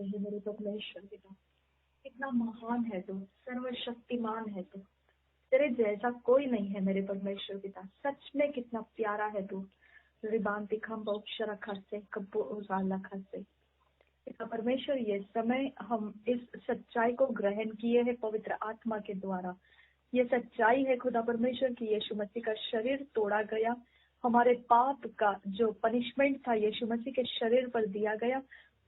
हे मेरे परमेश्वर पिता, कितना महान है तू, सर्वशक्तिमान है तू, तेरे जैसा कोई नहीं है मेरे परमेश्वर पिता। सच में कितना प्यारा है तू। रिबांति खम्बा उपशरा खस्से कब्बो उजाला खस्से। पिता परमेश्वर, ये समय हम इस सच्चाई को ग्रहण किए हैं पवित्र आत्मा के द्वारा। ये सच्चाई है खुदा परमेश्वर की यीशु मसीह का शरीर तोड़ा गया, हमारे पाप का जो पनिशमेंट था यीशु मसीह के शरीर पर दिया गया।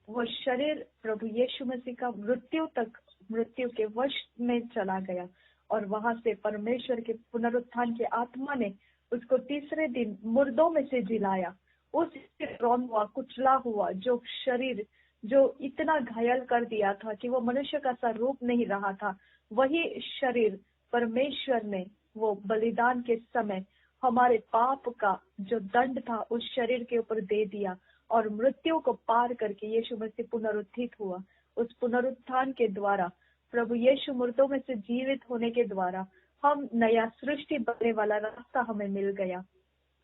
वो शरीर प्रभु यीशु मसीह का मृत्यु के वश में चला गया और वहां से परमेश्वर के पुनरुत्थान की आत्मा ने उसको तीसरे दिन मुर्दों में से जिलाया। उस रोन हुआ, कुचला हुआ जो शरीर जो इतना घायल कर दिया था कि वो मनुष्य का सा रूप नहीं रहा था, वही शरीर परमेश्वर ने वो बलिदान के समय हमारे पाप का जो दंड था उस शरीर के ऊपर दे दिया और मृत्यु को पार करके यीशु मसीह पुनरुत्थित हुआ। उस पुनरुत्थान के द्वारा प्रभु यीशु मुर्दों में से जीवित होने के द्वारा हम नया सृष्टि बनने वाला रास्ता हमें मिल गया।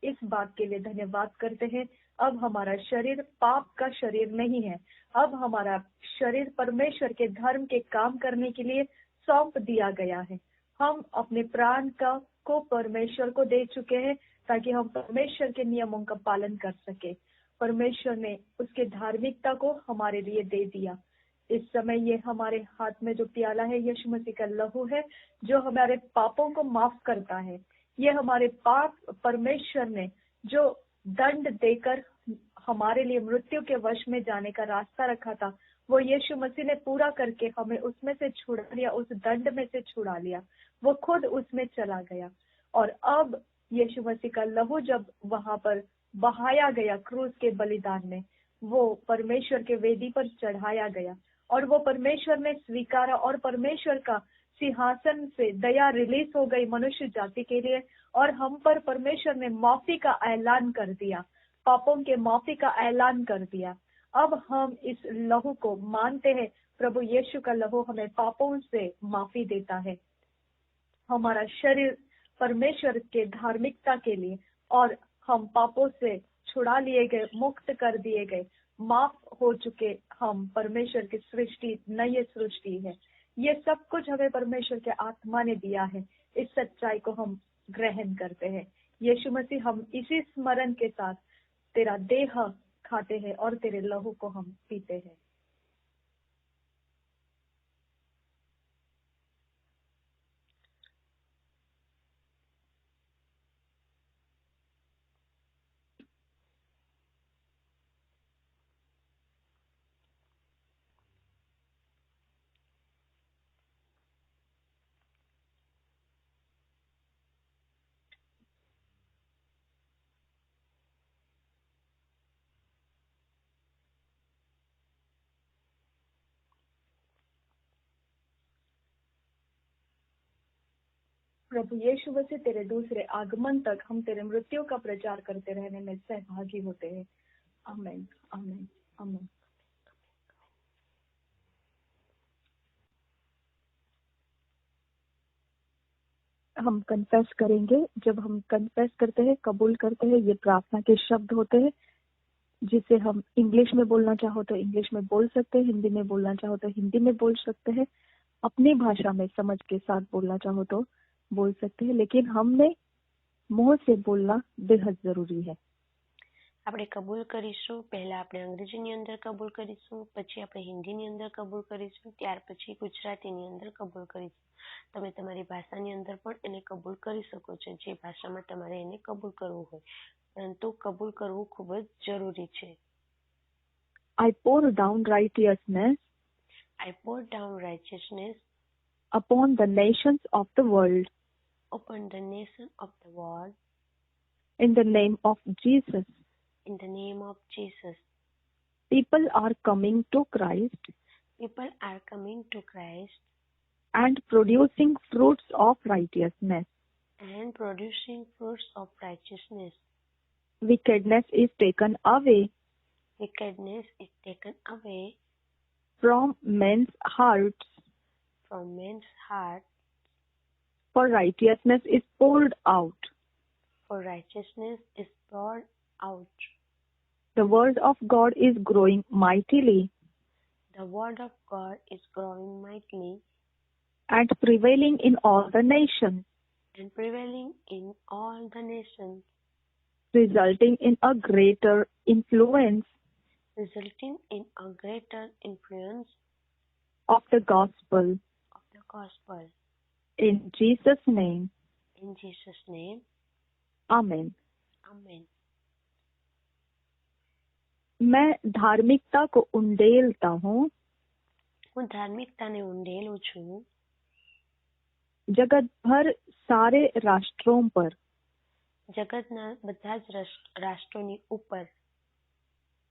इस बात के लिए धन्यवाद करते हैं। अब हमारा शरीर पाप का शरीर नहीं है, अब हमारा शरीर परमेश्वर के धर्म के काम करने के लिए सौंप दिया गया है। हम अपने प्राण को परमेश्वर को दे चुके हैं ताकि हम परमेश्वर के नियमों का पालन कर सके। परमेश्वर ने उसके धार्मिकता को हमारे लिए दे दिया। इस समय ये हमारे हाथ में जो प्याला है यीशु मसीह का लहू है जो हमारे पापों को माफ करता है। ये हमारे पाप परमेश्वर ने जो दंड देकर हमारे लिए मृत्यु के वश में जाने का रास्ता रखा था वो यीशु मसीह ने पूरा करके हमें उसमें से छुड़ा लिया, उस दंड में से छुड़ा लिया। वो खुद उसमें चला गया और अब यीशु मसीह का लहू जब वहां पर बहाया गया क्रूस के बलिदान में, वो परमेश्वर के वेदी पर चढ़ाया गया और वो परमेश्वर ने स्वीकारा और परमेश्वर का सिंहासन से दया रिलीज हो गई मनुष्य जाति के लिए और हम पर परमेश्वर ने माफी का ऐलान कर दिया, पापों के माफी का ऐलान कर दिया। अब हम इस लहू को मानते हैं। प्रभु यीशु का लहू हमें पापों से माफी देता है। हमारा शरीर परमेश्वर के धार्मिकता के लिए और हम पापों से छुड़ा लिए गए, मुक्त कर दिए गए, माफ हो चुके हम परमेश्वर की सृष्टि, नई सृष्टि है। ये सब कुछ हमें परमेश्वर के आत्मा ने दिया है। इस सच्चाई को हम ग्रहण करते हैं। यीशु मसीह, हम इसी स्मरण के साथ तेरा देह खाते हैं और तेरे लहू को हम पीते हैं। प्रभु यीशु मसीह, तेरे दूसरे आगमन तक हम तेरे मृत्यु का प्रचार करते रहने में सहभागी होते हैं। आमीन, आमीन, आमीन। हम कन्फेस करेंगे। जब हम कन्फेस करते हैं, कबूल करते हैं, ये प्रार्थना के शब्द होते हैं जिसे हम इंग्लिश में बोलना चाहो तो इंग्लिश में बोल सकते हैं, हिंदी में बोलना चाहो तो हिंदी में बोल सकते हैं, अपनी भाषा में समझ के साथ बोलना चाहो तो बोल सकते हैं, लेकिन हमने मुंह से बोलना बेहद जरूरी है। આપણે કબૂલ કરીશું। પહેલા આપણે અંગ્રેજીની અંદર કબૂલ કરીશું, પછી આપણે હિન્દીની અંદર કબૂલ કરીશું, ત્યાર પછી ગુજરાતીની અંદર કબૂલ કરીશું। તમે તમારી ભાષાની અંદર પણ એને કબૂલ કરી શકો છો, જે ભાષામાં તમારે એને કબૂલ કરવું હોય, પરંતુ કબૂલ કરવું ખૂબ જ જરૂરી છે। I pour down righteousness I pour down righteousness upon the nations of the world upon the nation of the world in the name of Jesus. In the name of Jesus. People are coming to Christ. People are coming to Christ and producing fruits of righteousness. And producing fruits of righteousness. Wickedness is taken away. Wickedness is taken away from men's hearts. From men's hearts. For righteousness is poured out. For righteousness is poured out. The word of God is growing mightily. The word of God is growing mightily and prevailing in all the nations, and prevailing in all the nations, resulting in a greater influence resulting in a greater influence of the gospel. of the gospel. In Jesus' name, In Jesus' name, Amen. Amen. मैं धार्मिकता को उंडेलता हूँ હું ધાર્મિકતાને ઊંડેલું છું जगत भर सारे राष्ट्रों पर, જગતના બધા જ રાષ્ટ્રોની ઉપર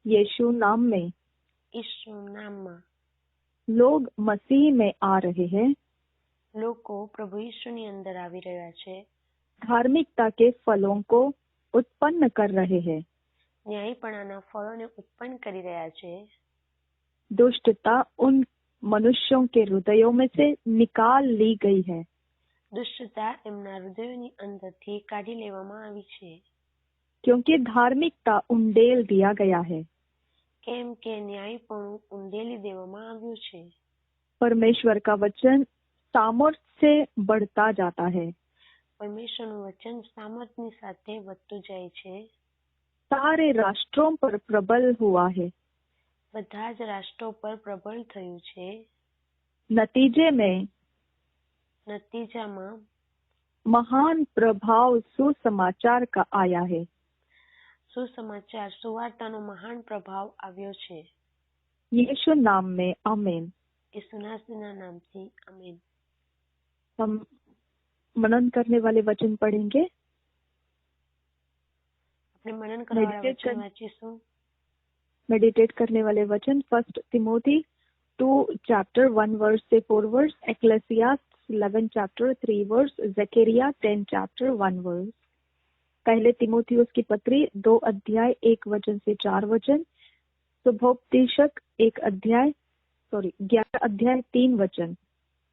यीशु नाम में ઈસુ નામમાં लोग मसीह में आ रहे हैं, લોકો પ્રભુ ઈસુની અંદર આવી રહ્યા છે, धार्मिकता के फलों को उत्पन्न कर रहे हैं, ન્યાયપણાના ફળોને ઉત્પન્ન કરી રહ્યા છે, दुष्टता उन मनुष्यों के हृदयों में से निकाल ली गई है, દુષ્ટતા એમના હૃદયોની અંદરથી કાઢી લેવામાં આવી છે, क्योंकि धार्मिकता उंडेल दिया गया है। કેમ કે ન્યાયપણું ઊંડેલી દેવામાં આવ્યું છે। परमेश्वर का वचन सामर्थ्य से बढ़ता जाता है, પરમેશ્વરનું વચન સામર્થ્યની સાથે વધતું જાય છે, सारे राष्ट्रों पर प्रबल हुआ है। બધા જ રાષ્ટ્રો પર પ્રબળ થયું છે। नतीजे में નતીજામાં महान प्रभाव सुसमाचार का आया है। સુસમાચાર સુવાર્તાનો મહાન પ્રભાવ આવ્યો છે। यीशु नाम में आमीन। ઈસુના નામથી આમીન। हम मनन करने वाले वचन पढ़ेंगे। આપણે મનન કરવાવાળા વચન વાંચીશું। मेडिटेट करने वाले वचन 1 तिमोथी 2 चैप्टर 1 वर्स से 4 वर्स, एक्लेसियास्tes 11 चैप्टर 3 वर्स, जकरिया 10 चैप्टर 1 वर्स। पहले तिमोथियुस की पत्री 2 अध्याय 1 वचन से 4 वचन, शुभोपदेशक 11 अध्याय 3 वचन,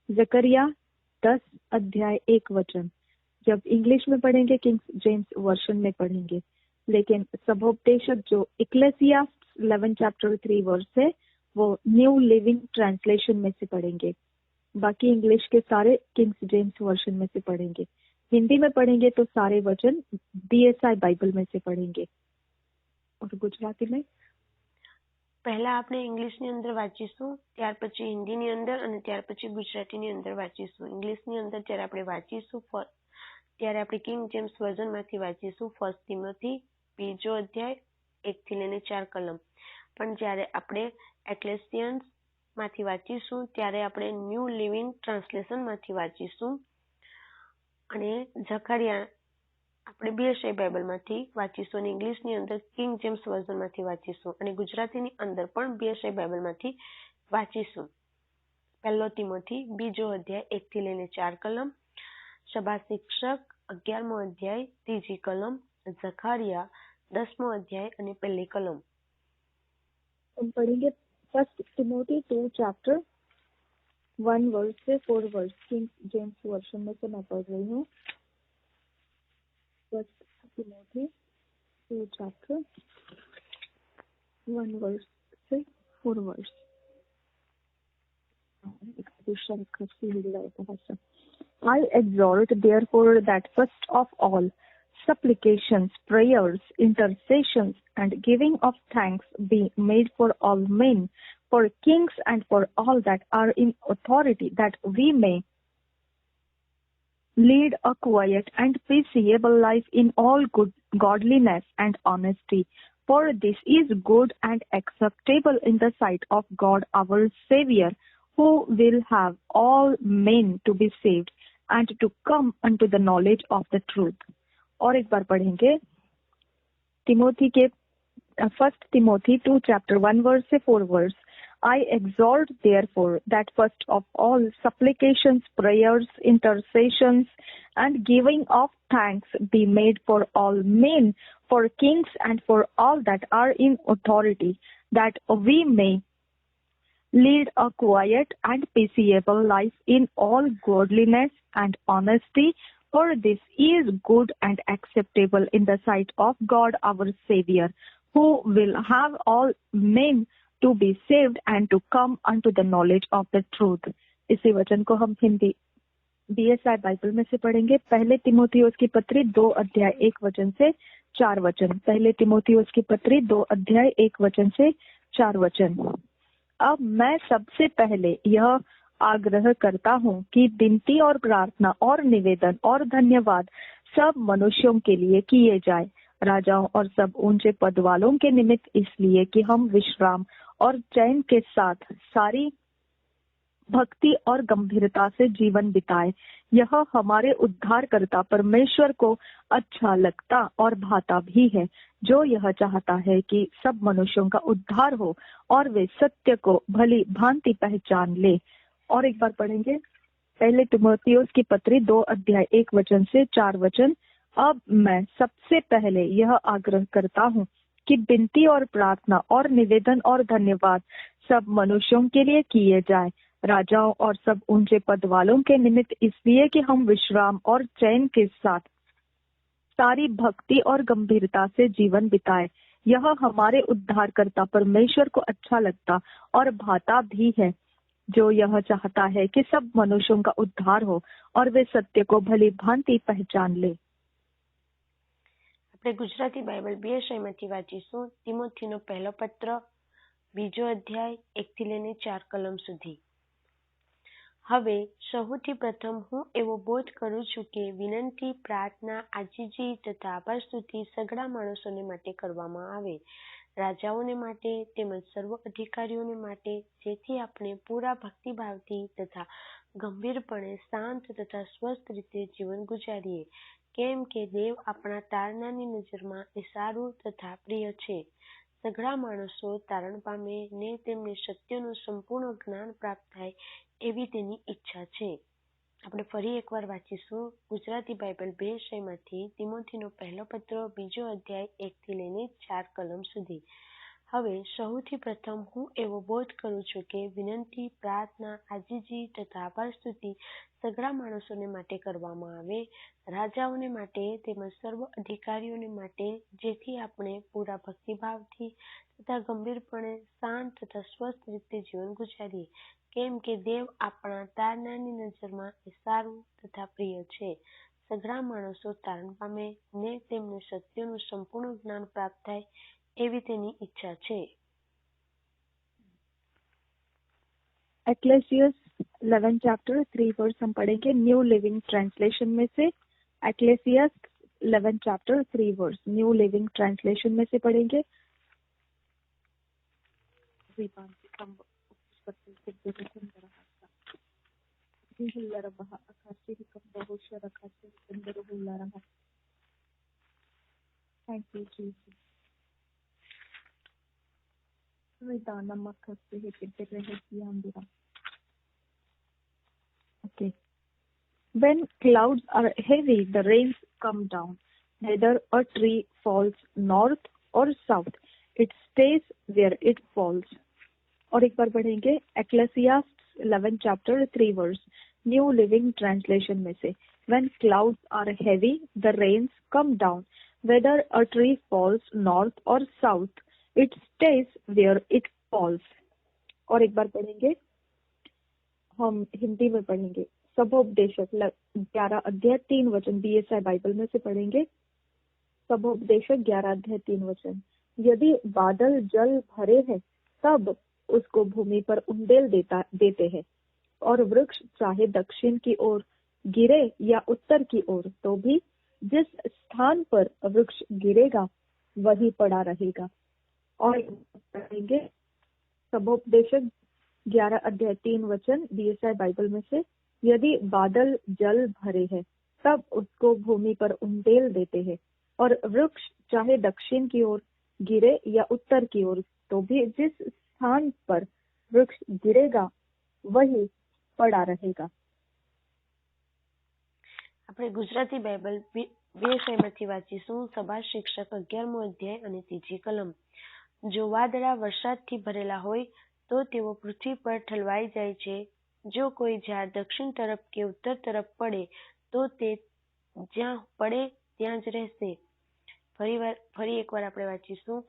जकरिया 10 अध्याय 1 वचन। जब इंग्लिश में पढ़ेंगे किंग्स जेम्स वर्जन में पढ़ेंगे, लेकिन सभोपदेशक जो इक्लेसियास्tes 11 चैप्टर 3 वर्स है वो न्यू लिविंग ट्रांसलेशन में से पढ़ेंगे। बाकी इंग्लिश के सारे किंग्स जेम्स वर्जन में से पढ़ेंगे। हिंदी में पढ़ेंगे तो सारे वचन BSI बाइबल में से पढ़ेंगे। और गुजराती में પહેલા આપણે ઇંગ્લિશની અંદર વાંચીશું, ત્યાર પછી હિન્દીની અંદર અને ત્યાર પછી ગુજરાતીની અંદર વાંચીશું। ઇંગ્લિશની અંદર જ્યારે આપણે વાંચીશું ત્યારે આપણે કિંગ જેમ્સ વર્ઝનમાંથી વાંચીશું 1 તિમોથી 2 અધ્યાય 1 થી લઈને 4 કલમ। પણ જ્યારે આપણે એક્લેસિયન્સમાંથી વાંચીશું ત્યારે આપણે ન્યૂ લિવિંગ ટ્રાન્સલેશનમાંથી વાંચીશું અને ઝકરિયા આપણે BSI બાઇબલમાંથી વાંચીશું અને ઇંગ્લિશની અંદર કિંગ જેમ્સ વર્ઝનમાંથી વાંચીશું અને ગુજરાતીની અંદર પણ BSI બાઇબલમાંથી વાંચીશું। 1 તિમોથી 2 અધ્યાય 1 થી લઈને 4 કલમ, સભા શિક્ષક 11મો અધ્યાય 3જી કલમ, ઝકરિયા 10મો અધ્યાય અને 1લી કલમ। हम पढ़ेंगे 1 तिमोथी 2 चैप्टर 1 वर्स से 4 वर्स, किंग जेम्स वर्जन में से मैं पढ़ रही हूँ। 1 तिमोथी 2 चैप्टर 1 वर्स से 4 verse. I exhort therefore that first of all supplications, prayers, intercessions, and giving of thanks be made for all men, for kings and for all that are in authority, that we may lead a quiet and peaceable life in all good godliness and honesty. For this is good and acceptable in the sight of God our Savior, who will have all men to be saved and to come unto the knowledge of the truth. और एक बार पढ़ेंगे तिमोथी के 1 Timothy 2 chapter 1 verse से 4 verse. I exhort therefore that first of all supplications, prayers, intercessions, and giving of thanks be made for all men, for kings and for all that are in authority, that we may lead a quiet and peaceable life in all godliness and honesty, for this is good and acceptable in the sight of God our Savior, who will have all men to be saved and to come unto the knowledge of the truth. इसी वचन को हम Hindi BSI Bible में से पढ़ेंगे। पहले तिमोथियुस की पत्री 2 अध्याय 1 वचन से 4 वचन। पहले तिमोथियुस की पत्री 2 अध्याय 1 वचन से 4 वचन। अब मैं सबसे पहले यह आग्रह करता हूँ कि विनती और प्रार्थना और निवेदन और धन्यवाद सब मनुष्यों के लिए किए जाए, राजाओं और सब ऊंचे पद वालों के निमित्त, इसलिए कि हम विश्राम और चैन के साथ सारी भक्ति और गंभीरता से जीवन बिताए। यह हमारे उद्धारकर्ता परमेश्वर को अच्छा लगता और भाता भी है, जो यह चाहता है कि सब मनुष्यों का उद्धार हो और वे सत्य को भली भांति पहचान ले। और एक बार पढ़ेंगे पहले तिमोथियुस की पत्री 2 अध्याय 1 वचन से 4 वचन। अब मैं सबसे पहले यह आग्रह करता हूँ कि विनती और प्रार्थना और निवेदन और धन्यवाद सब मनुष्यों के लिए किए जाए, राजाओं और सब ऊंचे पद वालों के निमित्त, इसलिए कि हम विश्राम और चैन के साथ सारी भक्ति और गंभीरता से जीवन बिताए। यह हमारे उद्धारकर्ता परमेश्वर को अच्छा लगता और भाता भी है, जो यह चाहता है कि सब मनुष्यों का उद्धार हो और वे सत्य को भली भांति पहचान ले। આપણે ગુજરાતી બાઇબલ BSI માંથી વાંચીશું તિમોથીનો પહેલો પત્ર 2 અધ્યાય 1 થી લઈને 4 કલમ સુધી। હવે સૌથી પ્રથમ હું એવો બોધ કરું છું કે વિનંતી, પ્રાર્થના, આજીજી તથા આભારસ્તુતિ સઘળા માણસોને માટે કરવામાં આવે, રાજાઓને માટે તેમજ સર્વ અધિકારીઓને માટે, જેથી આપણે પૂરા ભક્તિભાવથી તથા ગંભીરપણે શાંત તથા સ્વસ્થ રીતે જીવન ગુજારીએ, કેમ કે દેવ આપણા તારનાની નજરમાં એ સારું તથા પ્રિય છે। સઘળા માણસો તારણ પામે ને તેમને સત્યનું સંપૂર્ણ જ્ઞાન પ્રાપ્ત થાય એવી તેની ઈચ્છા છે। આપણે ફરી એકવાર વાંચીશું ગુજરાતી બાઇબલ BSI માંથી તિમોથીનો પહેલો પત્ર 2 અધ્યાય 1 થી લઈને 4 કલમ સુધી। હવે સૌથી પ્રથમ હું એવો બોધ કરું છું કે વિનંતી, પ્રાર્થના, આજીજી તથા આભારસ્તુતિ સઘળા માણસોને માટે કરવામાં આવે, રાજાઓને માટે તેમજ સર્વ અધિકારીઓને માટે, જેથી આપણે પૂરા ભક્તિભાવથી તથા ગંભીરપણે શાંત તથા સ્વસ્થ રીતે જીવન ગુજારીએ, કેમ કે દેવ આપણા તારનાની નજરમાં એ સારું તથા પ્રિય છે। સઘળા માણસો તારણ પામે ને તેમને સત્યનું સંપૂર્ણ જ્ઞાન પ્રાપ્ત થાય એવી તેની ઈચ્છા છે। एक्लेसियस 11 चैप्टर 3 वर्स हम पढ़ेंगे न्यू लिविंग ट्रांसलेशन में से। Ecclesiastes 11 chapter 3 verse new living translation में से पढ़ेंगे। Thank you Jesus. Okay. When clouds are heavy, the rains come down. Whether a tree falls north or south, it stays where it falls. और एक बार पढ़ेंगे Ecclesiastes 11 chapter 3 verse New Living Translation में से। When clouds are heavy, the rains come down. Whether a tree falls north or south, it stays where it falls. और एक बार पढ़ेंगे, हम हिंदी में पढ़ेंगे। सबोपदेशक 11 अध्याय 3 वचन BSI बाइबल में से पढ़ेंगे। सबोपदेशक 11 अध्याय 3 वचन। यदि बादल जल भरे हैं तब उसको भूमि पर उंडेल देते हैं, और वृक्ष चाहे दक्षिण की ओर गिरे या उत्तर की ओर, तो भी जिस स्थान पर वृक्ष गिरेगा वही पड़ा रहेगा। और पढ़ेंगे सबोपदेशक 11 अध्याय 3 वचन BSI बाइबल में से। यदि बादल जल भरे हैं तब उसको भूमि पर उंडेल देते हैं, और वृक्ष चाहे दक्षिण की ओर गिरे या उत्तर की ओर, तो भी जिस स्थान पर वृक्ष गिरेगा वही पड़ा रहेगा। આપણે ગુજરાતી બાઇબલ BSI માંથી વાંચીશું સભા શિક્ષક 11મો અધ્યાય અને 3જી કલમ। જો વાદળા વરસાદથી ભરેલા હોય તો તેઓ પૃથ્વી પર ઠલવાઈ જાય છે। જો કોઈ ઝાડ દક્ષિણ તરફ કે ઉત્તર તરફ પડે તો તે જ્યાં પડે ત્યાં જ રહેશે। ફરી એકવાર આપણે વાંચીશું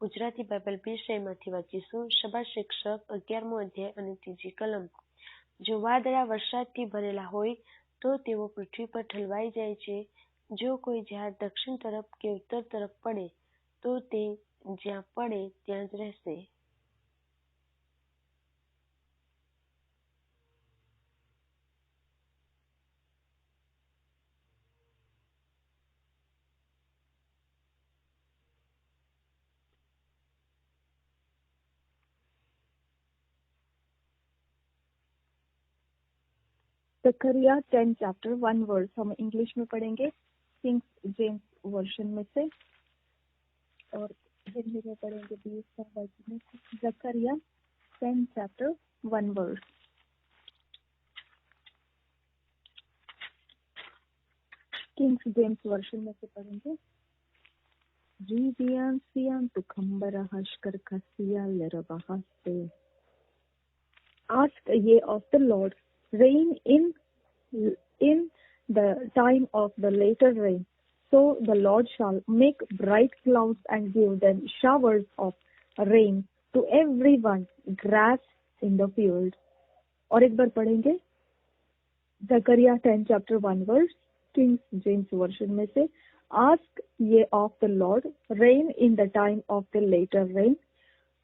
ગુજરાતી બાઇબલ વિષયમાંથી વાંચીશું. સભા શિક્ષક 11મો અધ્યાય અને 3જી કલમ. જો વાદળા વરસાદથી ભરેલા હોય તો તેઓ પૃથ્વી પર ઠલવાઈ જાય છે. જો કોઈ ઝાડ દક્ષિણ તરફ કે ઉત્તર તરફ પડે તો તે જ્યાં પડે ત્યાં જ રહેશે. जकरिया 10 चैप्टर 1 वर्स हम इंग्लिश में पढ़ेंगे किंग्स जेम्स वर्जन में से और हिंदी में पढ़ेंगे BSR बाइबल में से. जकरिया 10 chapter 1 verse. Kings James version में से पढ़ेंगे. Rivian sian tu khambara hashkar khasiya lerabahaste. Ask ye of the Lord rain in the time of the later rain. So the Lord shall make bright clouds and give them showers of rain to everyone grass in the field. और एक बार पढ़ेंगे जकरिया 10 chapter 1 verse kings James version में से. Ask ye of the Lord rain in the time of the later rain.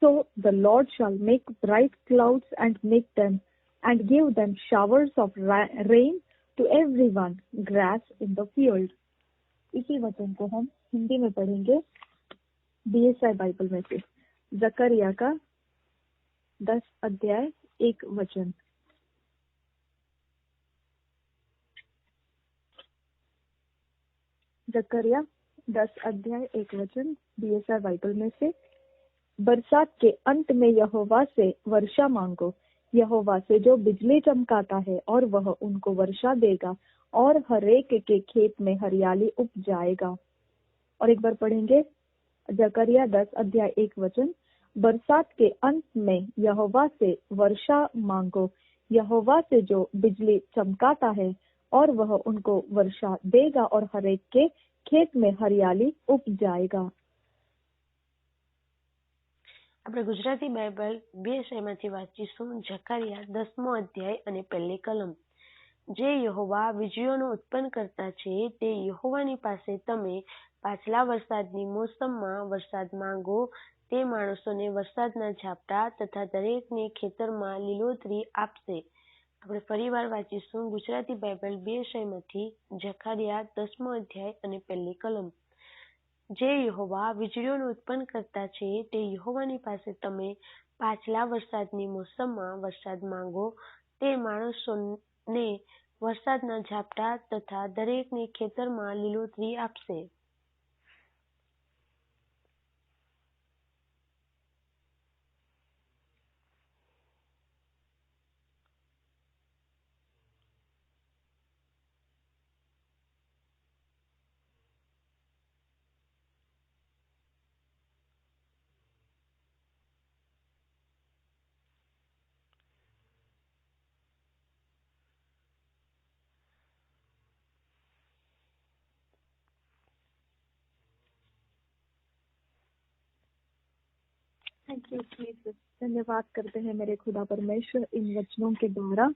So the Lord shall make bright clouds and make them and give them showers of rain to everyone grass in the field. इसी वचन को हम हिंदी में पढ़ेंगे BSI Bible में से. जकरिया का 10 अध्याय 1 वचन. जकरिया 10 अध्याय 1 वचन BSI बाइबल में से. बरसात के अंत में यहोवा से वर्षा मांगो, यहोवा से जो बिजली चमकाता है, और वह उनको वर्षा देगा और हरेक के खेत में हरियाली उग जाएगा. और एक बार पढ़ेंगे जकरिया 10 अध्याय 1 वचन. बरसात के अंत में यहोवा से वर्षा मांगो, यहोवा से जो बिजली चमकाता है, और वह उनको वर्षा देगा और हरेक के खेत में हरियाली उग जाएगा. આપણે ગુજરાતી બાઇબલ BSIમાંથી વાંચીશું. જકરિયા 10મો અધ્યાય અને 1લી કલમ. જે યહોવા વીજળીઓનું ઉત્પન્ન કરતા છે તે યહોવાની પાસે તમે પાછલા વરસાદની મોસમમાં વરસાદ માંગો. તે માણસોને વરસાદના ઝાપટા તથા દરેકને ખેતરમાં લીલોતરી આપશે. આપણે ફરીવાર વાંચીશું ગુજરાતી બાઇબલ BSIમાંથી જકરિયા 10મો અધ્યાય અને 1લી કલમ. જે યહોવા વીજળીઓનું ઉત્પન્ન કરતા છે તે યહોવાની પાસે તમે પાછલા વરસાદની મોસમમાં વરસાદ માંગો. તે માણસોને વરસાદના ઝાપટા તથા દરેકને ખેતરમાં લીલોતરી આપશે. Thank you Jesus. धन्यवाद करते हैं मेरे खुदा परमेश्वर इन वचनों के द्वारा.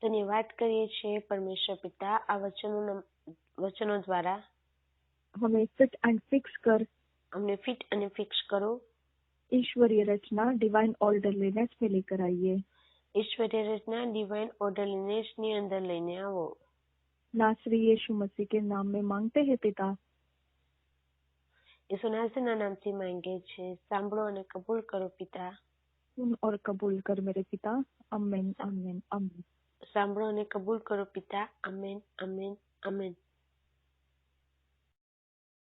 ધન્યવાદ કરીએ છીએ પરમેશ્વર પિતા આ વચનો દ્વારા हमें फिट एंड फिक्स कर અમને ફિટ અને ફિક્સ કરો. ईश्वरीय रचना डिवाइन ऑर्डरलीनेस में लेकर आइए. ઈશ્વરીય રચના ડિવાઇન ઓર્ડરલીનેસની અંદર લઈને આવો. नासरी यीशु मसीह के नाम में मांगते हैं पिता. ઈસુ નાસરીના નામથી માંગે છે. સાંભળો અને કબૂલ કરો પિતા. सुन और कबूल कर मेरे पिता. आमीन आमीन आमीन. સાંભળો અને કબૂલ કરો પિતા. Amen amen amen.